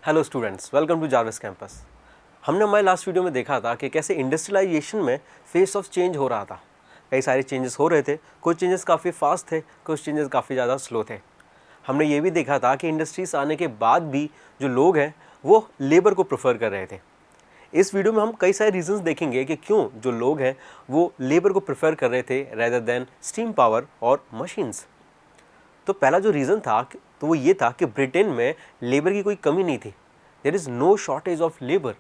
Hello students, welcome to Jarvis campus. हमने हमारे last video में देखा था कि कैसे इंडस्ट्रियलाइजेशन में फेस ऑफ चेंज हो रहा था। कई सारे चेंजेस हो रहे थे, कुछ चेंजेस काफ़ी फास्ट थे, कुछ चेंजेस काफ़ी ज़्यादा स्लो थे। हमने ये भी देखा था कि इंडस्ट्रीज आने के बाद भी जो लोग हैं वो लेबर को प्रेफर कर रहे थे। इस वीडियो में हम कई सारे रीजंस देखेंगे कि क्यों जो लोग हैं वो लेबर को प्रेफर कर रहे थे रेदर देन स्टीम पावर और मशीन्स। तो पहला जो रीज़न था तो वो ये था कि ब्रिटेन में लेबर की कोई कमी नहीं थी। There is no shortage of labour.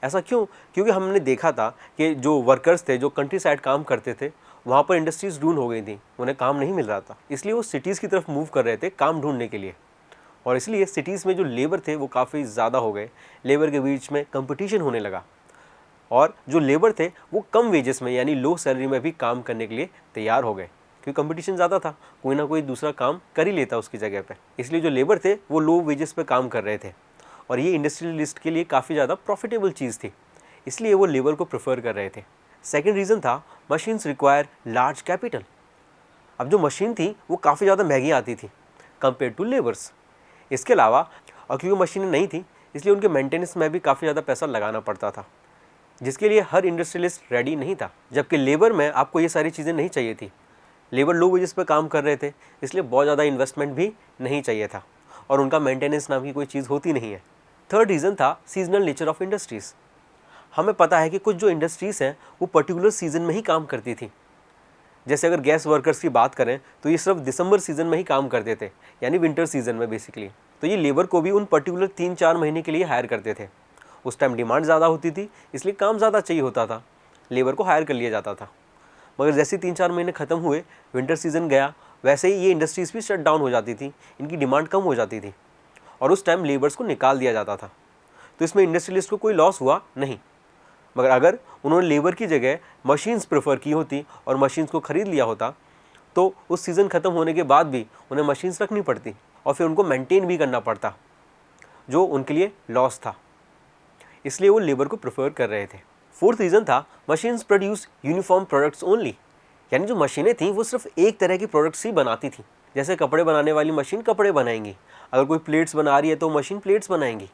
ऐसा क्यों? क्योंकि हमने देखा था कि जो वर्कर्स थे, जो कंट्री साइड काम करते थे, वहाँ पर इंडस्ट्रीज डून हो गई थी, उन्हें काम नहीं मिल रहा था, इसलिए वो सिटीज़ की तरफ मूव कर रहे थे काम ढूंढने के लिए। और इसलिए सिटीज़ में जो लेबर थे वो काफ़ी ज़्यादा हो गए, लेबर के बीच में कंपटीशन होने लगा और जो लेबर थे वो कम वेजेस में यानी लो सैलरी में भी काम करने के लिए तैयार हो गए, क्योंकि कंपटीशन ज़्यादा था, कोई ना कोई दूसरा काम कर ही लेता उसकी जगह पे। इसलिए जो लेबर थे वो लो वेजेस पे काम कर रहे थे और ये इंडस्ट्रियलिस्ट के लिए काफ़ी ज़्यादा प्रॉफिटेबल चीज़ थी, इसलिए वो लेबर को प्रेफर कर रहे थे। सेकेंड रीज़न था मशीन्स रिक्वायर लार्ज कैपिटल। अब जो मशीन थी वो काफ़ी ज़्यादा महंगी आती थी कंपेयर टू लेबर्स। इसके अलावा और क्योंकि मशीनें नहीं थी इसलिए उनके मेंटेनेंस में भी काफ़ी ज़्यादा पैसा लगाना पड़ता था, जिसके लिए हर इंडस्ट्रियलिस्ट रेडी नहीं था। जबकि लेबर में आपको ये सारी चीज़ें नहीं चाहिए थी, लेबर लो वेजेस पे काम कर रहे थे, इसलिए बहुत ज़्यादा इन्वेस्टमेंट भी नहीं चाहिए था और उनका मेंटेनेंस नाम की कोई चीज़ होती नहीं है। थर्ड रीज़न था सीजनल नेचर ऑफ इंडस्ट्रीज़। हमें पता है कि कुछ जो इंडस्ट्रीज़ हैं वो पर्टिकुलर सीज़न में ही काम करती थी। जैसे अगर गैस वर्कर्स की बात करें तो ये सिर्फ दिसंबर सीज़न में ही काम करते थे, यानी विंटर सीज़न में बेसिकली। तो ये लेबर को भी उन पर्टिकुलर 3-4 महीने के लिए हायर करते थे। उस टाइम डिमांड ज़्यादा होती थी, इसलिए काम ज़्यादा चाहिए होता था, लेबर को हायर कर लिया जाता था। मगर जैसे 3-4 महीने ख़त्म हुए, विंटर सीज़न गया, वैसे ही ये इंडस्ट्रीज़ भी शट डाउन हो जाती थी, इनकी डिमांड कम हो जाती थी और उस टाइम लेबर्स को निकाल दिया जाता था। तो इसमें इंडस्ट्रियलिस्ट को कोई लॉस हुआ नहीं। मगर अगर उन्होंने लेबर की जगह मशीन्स प्रेफर की होती और मशीन्स को ख़रीद लिया होता तो उस सीज़न ख़त्म होने के बाद भी उन्हें मशीन्स रखनी पड़ती और फिर उनको मेंटेन भी करना पड़ता, जो उनके लिए लॉस था। इसलिए वो लेबर को प्रेफर कर रहे थे। फोर्थ रीज़न था machines produce uniform products only. यानी जो मशीनें थीं वो सिर्फ एक तरह की प्रोडक्ट्स ही बनाती थीं। जैसे कपड़े बनाने वाली मशीन कपड़े बनाएंगी, अगर कोई प्लेट्स बना रही है तो मशीन प्लेट्स बनाएंगी।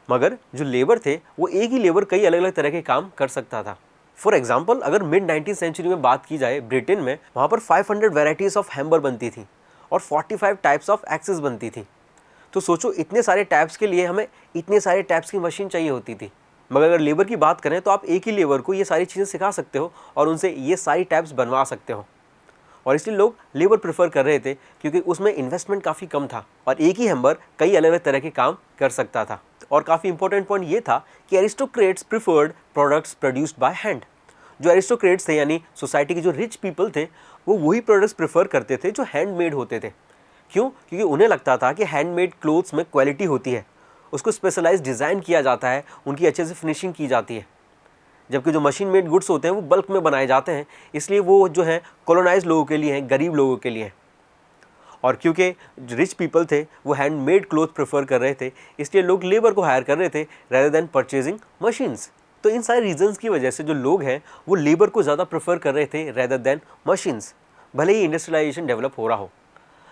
मगर जो लेबर थे वो एक ही लेबर कई अलग अलग तरह के काम कर सकता था। फॉर एग्जाम्पल, अगर मिड 19th सेंचुरी में बात की जाए ब्रिटेन में, वहाँ पर 500 वेराइटीज़ ऑफ हैम्बर बनती थी और 45 टाइप्स ऑफ एक्सेस बनती थी। तो सोचो इतने सारे टाइप्स के लिए हमें इतने सारे टाइप्स की मशीन चाहिए होती थी। मगर अगर लेबर की बात करें तो आप एक ही लेबर को ये सारी चीज़ें सिखा सकते हो और उनसे ये सारी टाइप्स बनवा सकते हो। और इसलिए लोग लेबर प्रेफर कर रहे थे क्योंकि उसमें इन्वेस्टमेंट काफ़ी कम था और एक ही हैम्बर कई अलग अलग तरह के काम कर सकता था। और काफ़ी इंपॉर्टेंट पॉइंट ये था कि aristocrats preferred products produced by hand. जो एरिस्टोक्रेट्स थे यानी सोसाइटी के जो रिच पीपल थे वो वही प्रोडक्ट्स प्रेफर करते थे जो हैंडमेड होते थे। क्यों? क्योंकि उन्हें लगता था कि हैंडमेड क्लोथ्स में क्वालिटी होती है, उसको स्पेशलाइज डिज़ाइन किया जाता है, उनकी अच्छे से फिनिशिंग की जाती है। जबकि जो मशीन मेड गुड्स होते हैं वो बल्क में बनाए जाते हैं, इसलिए वो जो है कॉलोनाइज लोगों के लिए हैं, गरीब लोगों के लिए हैं। और क्योंकि रिच पीपल थे वो हैंडमेड क्लोथ प्रेफर कर रहे थे, इसलिए लोग लेबर को हायर कर रहे थे रेदर देन परचेजिंग मशीन्स। तो इन सारे रीजंस की वजह से जो लोग हैं वो लेबर को ज़्यादा प्रेफर कर रहे थे रेदर देन मशीन्स, भले ही इंडस्ट्रियलाइजेशन डेवलप हो रहा हो।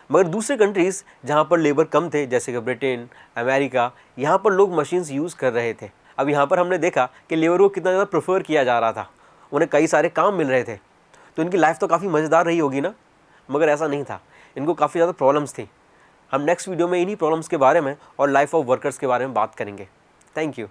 मगर दूसरे कंट्रीज़ जहाँ पर लेबर कम थे, जैसे कि ब्रिटेन, अमेरिका, यहाँ पर लोग मशीन्स यूज़ कर रहे थे। अब यहाँ पर हमने देखा कि लेबर को कितना ज़्यादा प्रेफर किया जा रहा था, उन्हें कई सारे काम मिल रहे थे, तो इनकी लाइफ तो काफ़ी मज़ेदार रही होगी ना। मगर ऐसा नहीं था, इनको काफ़ी ज़्यादा प्रॉब्लम्स थी। हम नेक्स्ट वीडियो में इन्हीं प्रॉब्लम्स के बारे में और लाइफ ऑफ वर्कर्स के बारे में बात करेंगे। Thank you.